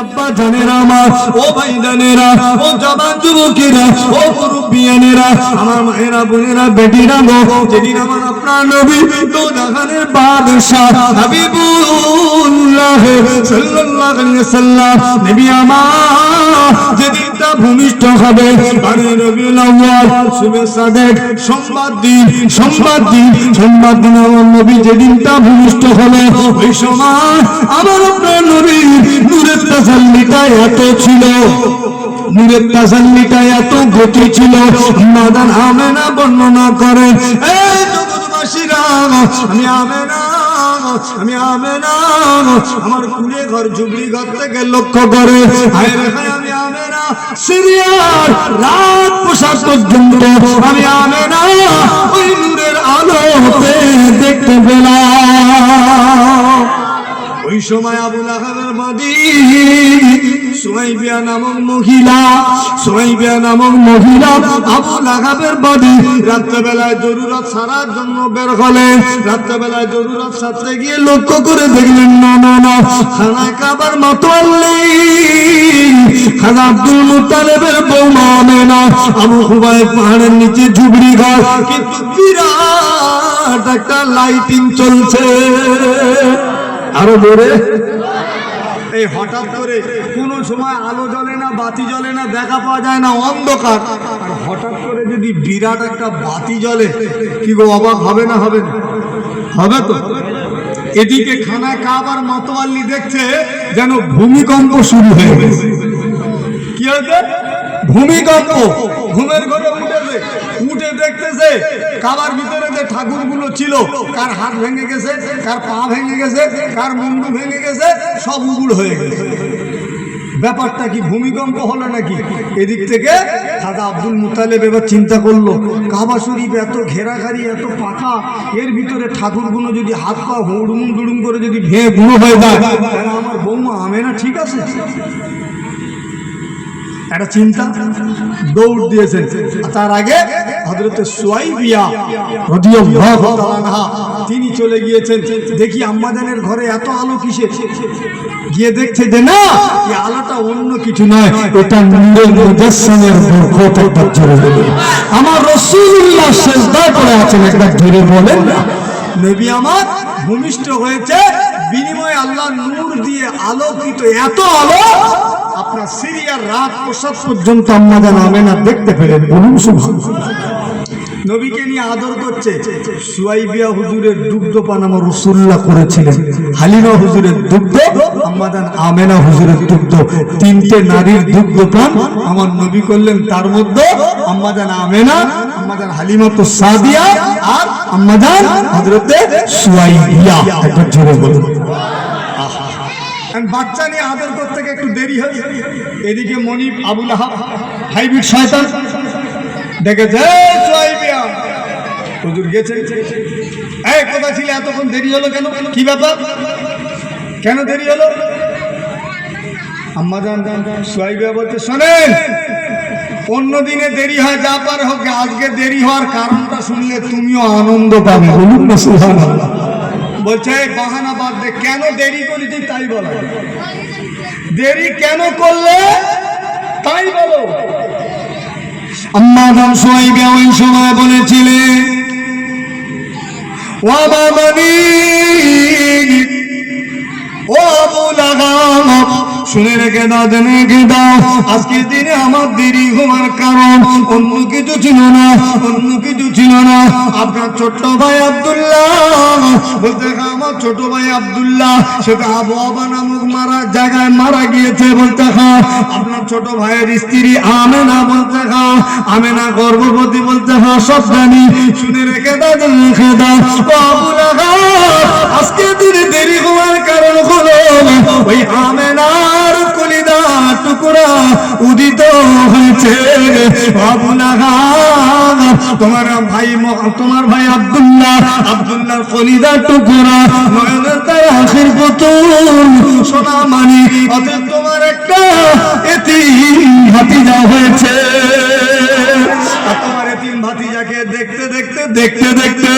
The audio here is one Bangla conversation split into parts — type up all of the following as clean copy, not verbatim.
আব্বা জানেরা আমার, ও ভাই জানেরা, ও জবান যুবকেরা, ও মুরব্বিয়ানেরা, আমার মায়েরা বোনেরা বেটিরা গো, যেদিন আমার আপনার নবী তো জাহানের বাদশাহ হাবিবুল্লাহ সাল্লাল্লাহু আলাইহি ওয়াসাল্লাম নবী আমার যেদিনটা ভূমিষ্ঠ হবে মানে রবিউল আউয়াল শুভে সাদেক সোমবার দিন আমার নবী যেদিনটা ভূমিষ্ঠ হবে ওই সময় আমার আপনার নবী নূরের তাজাল্লিটা এত ছিল, নূরের তাজাল্লিটা এত গতি ছিল। মাদান আমেনা বর্ণনা করে, এই জগৎবাসীরা আমি আমেনা আমার কুলে ঘর ঝুবড়ি ঘর থেকে লক্ষ্য করে আমি আমেনা সিরিয়ার রাত পোশাক পর্যন্ত আমি আমেনা ওই নূরের আলোতে দেখতে পেলাম। ওই সময় আবু লাহাবের বাদী সুমাইয়া নামক মহিলা আবু লাহাবের বাদী রাত্রেবেলায় জরুরত সারার জন্য বের হলেন। রাত্রেবেলায় জরুরত সারতে গিয়ে লক্ষ্য করে দেখলেন না খানায় কাবার মাতোয়াল্লি খাজা আব্দুল মুত্তালিবের বৌমা আমেনা আবু খুবাইব পাহাড়ের নিচে ঝুবড়ি ঘর, কিন্তু বিরাট একটা লাইটিং চলছে। আরো জোরে, এই হঠাৎ করে কোন সময় আলো জ্বলে না, বাতি জ্বলে না, দেখা পাওয়া যায় না, অন্ধকার, আর হঠাৎ করে যদি বিরাট একটা বাতি জ্বলে কি গো অবাক হবে না? হবে না? হবে তো। এদিকে খানায় কাবার মাতোয়াল্লি দেখছে যেন ভূমিকম্প শুরু হয়ে গেছে। কি হয়েছে? ভূমিকম্প। ঘুমের ঘরে উঠে দেখতেছে কাবার ভিতরে যে ঠাকুরগুলো ছিল কার হাত ভেঙে গেছে, কার পা ভেঙে গেছে, কার মুন্ডু ভেঙে গেছে, সব উগুড় হয়ে গেছে। ব্যাপারটা কি ভূমিকম্প হলো নাকি? এদিক থেকে খাজা আব্দুল মুত্তালিব এবার চিন্তা করলো, কাবা শরীফ এত ঘেরাঘারি, এত পাকা, এর ভিতরে ঠাকুরগুলো যদি হাত পা হুড়ুম দুড়ুম করে যদি ভেঙে গুঁড়ো হয়ে যায় তাহলে আমার বৌমা আমেনা ঠিক আছে? একটা চিন্তা, দৌড় দিয়েছেন। তার আগে হযরত সুয়াইবিয়া রাদিয়াল্লাহু তাআলা আনহা তিনি চলে গিয়েছেন, দেখি আম্মাজানের ঘরে এত আলো কিসের? গিয়ে দেখছে যে না, এই আলোটা অন্য কিছু নয়, এটা নূরে মুজাসসামের বরকত। একবার জোরে বলুন, আমার রাসূলুল্লাহ সিজদায় পড়ে আছেন, একবার জোরে বলেন না। নবী আমার ভূমিষ্ঠ হয়েছে, বিনিময়ে আল্লাহ নূর দিয়ে আলোকিত, এত আলো আপনার সিরিয়ার রাত পোশাক পর্যন্ত আম্মাজান আমেনা দেখতে পেলেন। বলুন সুবহানাল্লাহ। নবীকে নিয়ে আদর করছে। সুয়াইবিয়া হুজুরের দুগ্ধপান আমার রাসূলুল্লাহ করেছিলেন, হালিমা হুজুরের দুগ্ধ, আম্মাজান আমেনা হুজুরের দুগ্ধ, তিনটে নারীর দুগ্ধপান আমার নবী করলেন। তার মধ্যে আম্মাজান আমেনা, আম্মাজান হালিমাতুস সাদিয়া আর আম্মাজান হযরতে সুয়াইবিয়া। একবার জোরে বলুন। বাচ্চা নিয়ে আদর করতে একটু দেরি হয়। এদিকে মনিব আবু লাহাব হাইব্রিড শয়তান দেখেছে, সুয়াইবিয়া হুজুর গেছে, এই কোথা ছিল, এতক্ষণ দেরি হলো কেন? কি ব্যাপার, কেন দেরি হলো? আম্মাজান সুয়াইবিয়া বলতে, শোনেন, অন্য দিনে দেরি হয়, যা পার হোক, আজকে দেরি হওয়ার কারণটা শুনলে তুমিও আনন্দ পাবে। বলুন না সুবহানাল্লাহ। বলছে বাহানা বাদ দে, কেন দেরি করেছি তাই বলো, দেরি কেন করলে তাই বলো। আম্মাজান সুয়াইবিয়া ওই সময় বলেছিলেন, ও বাবানি, ও আবু লাহাব, শুনে রেখে দাও, জেনে রেখে দাও, আজকের দিনে আমার দেরি হওয়ার কারণ অন্য কিছু ছিল না, অন্য কিছু ছিল না। আপনার ছোট্ট ভাই আব্দুল্লাহ, বলতে আমার ছোট ভাই আব্দুল্লাহ সেটা আবওয়াবা নামক জায়গায় মারা গিয়েছে। বলতে আপনার ছোট ভাইয়ের স্ত্রী আমেনা, বলতে আমেনা গর্ভবতী। বলতে সব জানি, শুনে রেখে দাও, জেনে রেখে দাও। ও আবু লাহাব, আজকের দিনে দেরি হওয়ার কারণ হলো ওই আমেনার কলিজা টুকরা উদিত হয়েছে। আবু লাহাব, তোমার ভাই আব্দুল্লাহর কলিজা টুকরা, নয়নের তার আখির পুতুল সোনা মানি, অতএব তোমার একটা এতিম ভাতিজা হয়েছে। ভাতিজাকে দেখতে দেখতে দেখতে দেখতে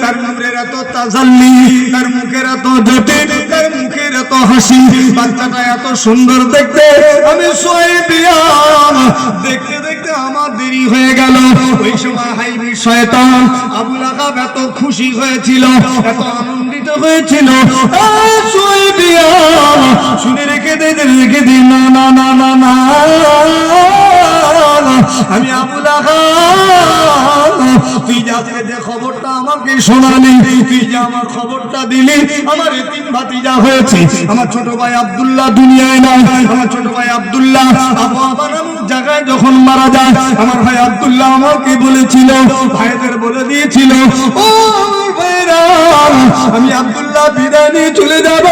তার নূরের এত তাজাল্লি, তার মুখের এত জ্যোতি, তার মুখের এত হাসি, বাচ্চাটা এত সুন্দর দেখতে, আমি সুহাইবিয়া দেখতে দেখতে আমার দেরি হয়ে গেল। ওই সময় হাইব্রিড শয়তান আবু লাহাব এত খুশি হয়েছিল, এত আনন্দিত হয়েছিল। সুহাইবিয়া শুনে রেখে দে, রেখে দে, না না না না না, আমি আবু লাহাব, তুই যাকে যে খবরটা আমাকে শোনালি, তুই যে আমার খবরটা দিলি, আমার এতিম ভাতিজা হয়েছে, আমার ছোট ভাই আব্দুল্লাহ দুনিয়ায় নাই, আমার ছোট ভাই আব্দুল্লাহ আবু আবা নামক জায়গায় যখন মারা যায়, আমার ভাই আব্দুল্লাহ আমাকে বলেছিল, ভাইদের বলে দিয়েছিল, ও আমার ভাইরা, আমি আব্দুল্লাহ বিদায় নিয়ে চলে যাব,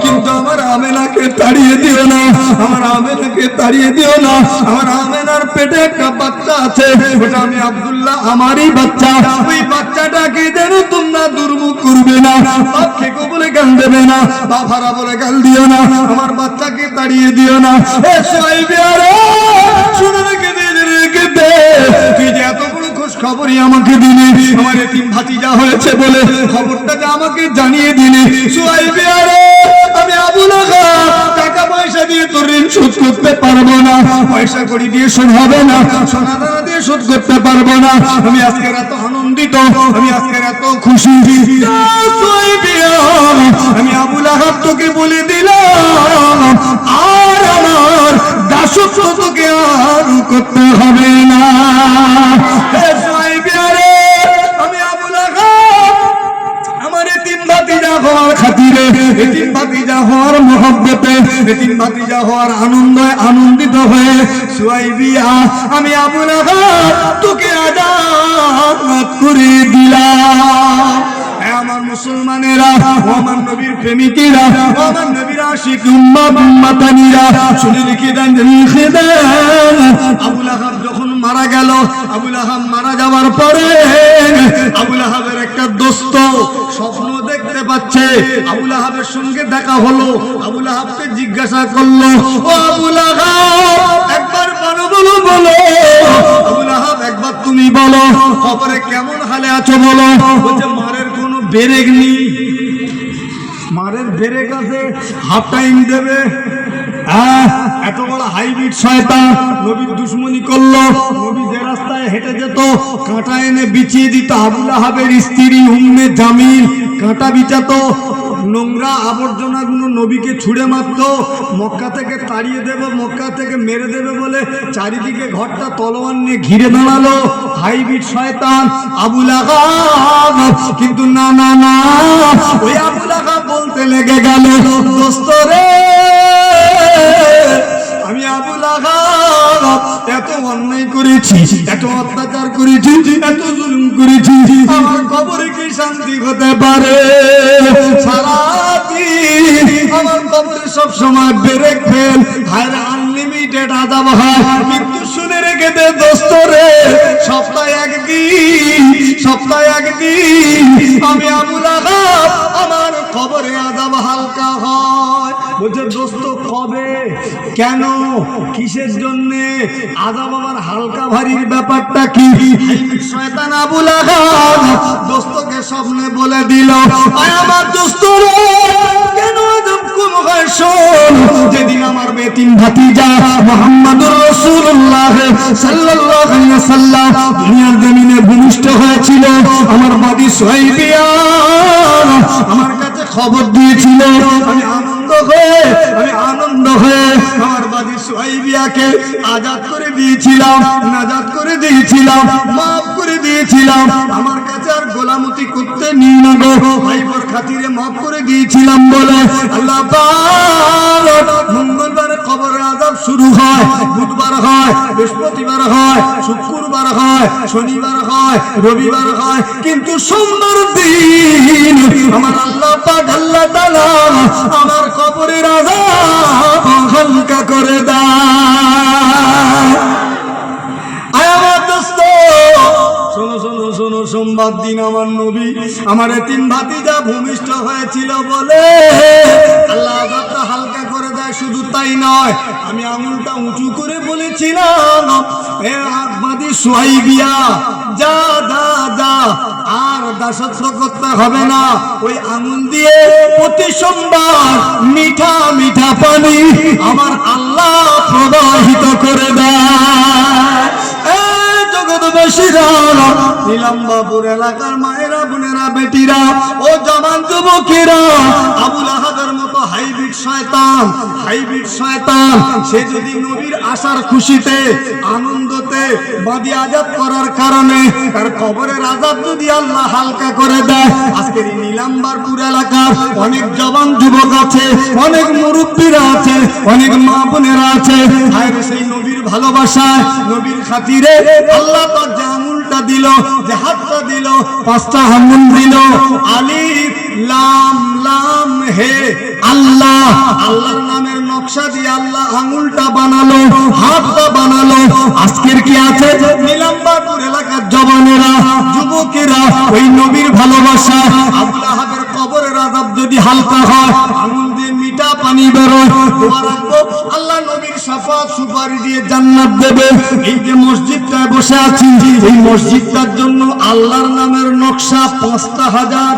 কিন্তু আমার আমেনাকে তাড়িয়ে দিও না, আমার আমেনাকে তাড়িয়ে দিও না, আমার আমেনার পেটে একটা বাচ্চা আছে, ওটা আমি আব্দুল্লাহ আমারই বাচ্চা, ওই বাচ্চাটাকে যেন তোমরা দুর্মুখ করবে না, বাপকে বলে গাল দেবে না, বাবারা বলে গাল দিও না, আমার বাচ্চাকে তাড়িয়ে দিও না। এ সুহাইবিয়া রে, শুনে রেখে দে, রেখে দে, তুই যে এত বড় খোঁজ খবরই আমাকে দিলি, আমার এতিম ভাতিজা হয়েছে বলে খবরটা যে আমাকে জানিয়ে দিলি। সুহাইবিয়া রে, আমি আবু লাহাব টাকা পয়সা দিয়ে তোর ঋণ শোধ করতে পারবো না, পয়সা কড়ি দিয়ে শোধ হবে না, সোনা দানা দিয়ে শোধ করতে পারবো না, আমি আজকের এত আনন্দিত, আমি আজকের এত খুশি। আমি আবু লাহাব তোকে বলে দিলাম, আর আমার দাসত্ব তোকে আর করতে হবে না। আমি আবু লাহাব আমার এতিম ভাতিজা হওয়ার খাতিরে, এতিম ভাতিজা হওয়ার মহব্বতে, এতিম ভাতিজা হওয়ার আনন্দিত হয়ে সুহাইবিয়া আমি আবু লাহাব তোকে আজাদ করে দিলাম। আমার মুসলমানেরা, আমার নবীর প্রেমিকেরা, আমার নবীর আশিক উম্মাতানিরা, শুনে লিখে দেন, লিখে দেন, আবু লাহাব যখন মারা গেল, আবু লাহাব মারা যাওয়ার পরে আবু লাহাবের একটা দোস্ত স্বপ্ন দেখতে পাচ্ছে, আবু লাহাবের সঙ্গে দেখা হলো, আবু লাহাবকে জিজ্ঞাসা করলো, ও আবু লাহাব একবার বলো, বলো বলো, আবু লাহাব একবার তুমি বলো, খবরে কেমন হালে আছো বলো। বলছে মারের কোনো ব্রেক নেই, মারের ব্রেক আছে, হাফ টাইম দেবে। এত বড় হাইব্রিড শয়তান নবীর দুশমনি করলো, নবী যে রাস্তায় হেঁটে যেত কাঁটা এনে বিছিয়ে দিত, আবু লাহাবের স্ত্রী উম্মে জামিল কাঁটা বিছাতো, নোংরা আবর্জনা গুলো নবীকে ছুঁড়ে মারতো, মক্কা থেকে তাড়িয়ে দেবে, মক্কা থেকে মেরে দেবে বলে চারিদিকে ঘরটা তলোয়ার নিয়ে ঘিরে দাঁড়ালো হাইব্রিড শয়তান আবু লাহাব। কিন্তু না না না, ওই আবু লাহাব বলতে লেগে গেল, দোস্ত রে, আমি আবু লাহাব এত অন্যায় করেছি, এত অত্যাচার করেছি, এত জুলুম করেছি, আমার কবরে কি শান্তি হতে পারে? সারাদিন আমার কবরে সব সময় ব্রেক ফেল, হায় আনলিমিটেড আযাব হয়। কিন্তু শুনে রেখে দে দোস্ত রে, সপ্তাহে একদিন আমি আবু লাহাব আমার কবরে আযাব হালকা হয়। বলছে দোস্ত কবে, কেন, কিসের জন্য আযাব আমার হালকা ভারীর ব্যাপারটা কি? শয়তান আবু লাহাব দোস্তকে স্বপ্নে বলে দিল, আমার দোস্ত রে, কেন আযাব কম হয় শোন, যেদিন আমার বেতিম ভাতিজা মুহাম্মদুর রাসূলুল্লাহ সাল্লাল্লাহু আলাইহি ওয়াসাল্লাম দুনিয়ার জমিনে ভূমিষ্ঠ হয়েছিল, আমার বাদী সুহাইবিয়া আমার কাছে খবর দিয়েছিল, আমি আনন্দ হয়ে আমার বাদী সুহাইবিয়াকে আজাদ করে দিয়েছিলাম, নাজাত করে দিয়েছিলাম, মাফ করে দিয়েছিলাম, আমার কাছে আর গোলামতি করতে নিই না গো, ভাইবোর খাতিরে মাফ করে দিয়েছিলাম বলে আল্লাহ পাক মঙ্গলবারে কবরের আযাব শুরু হয়, বুধবার হয়, বৃহস্পতিবার হয়, শুক্রবার হয়, শনিবার হয়, রবিবার হয়, কিন্তু সোমবার দিন আমার আল্লাহ পাক আল্লাহ তাআলা আমার কবরের আযাব হালকা করে দেয়। আমার দোস্ত শোনো শোনো শোনো, সোমবার দিন আমার নবী আমার এতিম ভাতিজা ভূমিষ্ঠ হয়েছিল বলে আল্লাহ আযাবটা হালকা করে দেয়। শুধু তাই নয়, আমি আঙুলটা উঁচু করে বলেছিলাম, এ বাদী সুহাইবিয়া যা যা যা, আর দাসত্ব করতে হবে না। ওই আঙুল দিয়ে প্রতি সোমবার মিঠা মিঠা পানি আমার আল্লাহ প্রবাহিত করে দেয়। জগৎবাসীরা, নীলাম্বাপুর এলাকার মায়েরা, বোনেরা, বেটিরা, ও জওয়ান যুবকেরা, আবুল আহাবের মতো হাইব্রিড শয়তান, হাইব্রিড শয়তান, সে যদি নবীর আসার খুশিতে আনন্দতে বাদি আজাদ করার কারণে তার কবরের আযাব যদি আল্লাহ হালকা করে দেয়, আজকের এই নীলাম্বারপুর এলাকার অনেক জওয়ান যুবক আছে, অনেক মুরব্বীরা আছে, অনেক মা বোনেরা আছে, আর সেই নবীর ভালোবাসায়, নবীর খাতিরে আল্লাহ তার যে আঙুলটা দিল, যে হাতটা দিল, 5টা আঙুল দিল, আলিফ লাম লাম হে আল্লাহ, আল্লাহর নামের নকশা দিয়ে আল্লাহ আঙুলটা বানালো, হাতটা বানালো। আজকের কি আছে, নীলাম্বারপুর এলাকার জওয়ানেরা, যুবকেরা ওই নবীর ভালোবাসা, আবুল আহাবের কবরের আযাব যদি হালকা হয়, আঙুল দিয়ে মিঠা পানি বেরোয়, দোয়া রাখবো আল্লাহ নবীর শাফাত সুপারি দিয়ে জান্নাত দেবে। এই যে মসজিদটায় বসে আছি, এই মসজিদটার জন্য আল্লাহর নামের নকশা 5,000